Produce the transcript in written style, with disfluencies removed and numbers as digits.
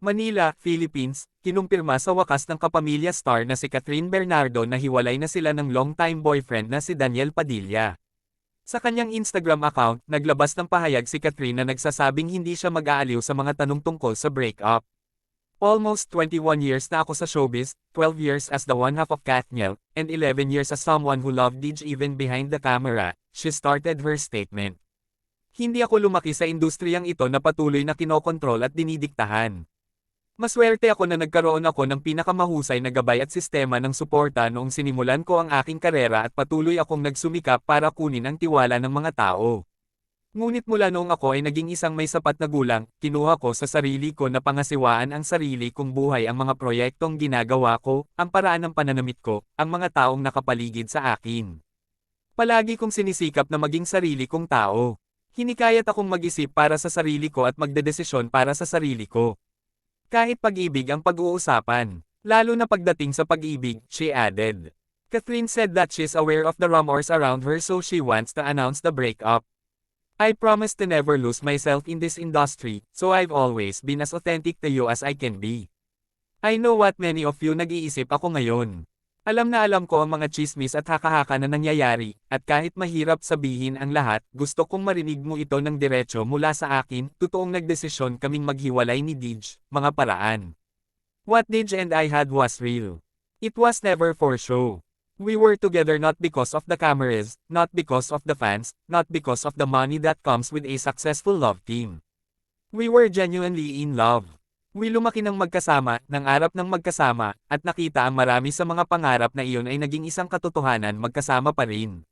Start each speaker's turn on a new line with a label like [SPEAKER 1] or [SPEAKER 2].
[SPEAKER 1] Manila, Philippines, kinumpirma sa wakas ng kapamilya star na si Catherine Bernardo na hiwalay na sila ng long-time boyfriend na si Daniel Padilla. Sa kanyang Instagram account, naglabas ng pahayag si Catherine na nagsasabing hindi siya mag-aaliw sa mga tanong tungkol sa breakup. Almost 21 years na ako sa showbiz, 12 years as the one half of Katniel, and 11 years as someone who loved Dij even behind the camera, she started her statement. Hindi ako lumaki sa industriyang ito na patuloy na kinokontrol at dinidiktahan. Maswerte ako na nagkaroon ako ng pinakamahusay na gabay at sistema ng suporta noong sinimulan ko ang aking karera at patuloy akong nagsumikap para kunin ang tiwala ng mga tao. Ngunit mula noong ako ay naging isang may sapat na gulang, kinuha ko sa sarili ko na pangasiwaan ang sarili kong buhay ang mga proyektong ginagawa ko, ang paraan ng pananamit ko, ang mga taong nakapaligid sa akin. Palagi kong sinisikap na maging sarili kong tao. Hinikayat akong mag-isip para sa sarili ko at magdedesisyon para sa sarili ko. Kahit pag-ibig ang pag-uusapan, lalo na pagdating sa pag-ibig, she added. Catherine said that she's aware of the rumors around her so she wants to announce the breakup. I promise to never lose myself in this industry, so I've always been as authentic to you as I can be. I know what many of you nag-iisip ako ngayon. Alam na alam ko ang mga chismis at haka-haka na nangyayari, at kahit mahirap sabihin ang lahat, gusto kong marinig mo ito ng diretso mula sa akin, totoong nagdesisyon kaming maghiwalay ni Dij, mga paraan. What Dij and I had was real. It was never for show. We were together not because of the cameras, not because of the fans, not because of the money that comes with a successful love team. We were genuinely in love. We lumaki ng magkasama, nangarap ng magkasama, at nakita ang marami sa mga pangarap na iyon ay naging isang katotohanan magkasama pa rin.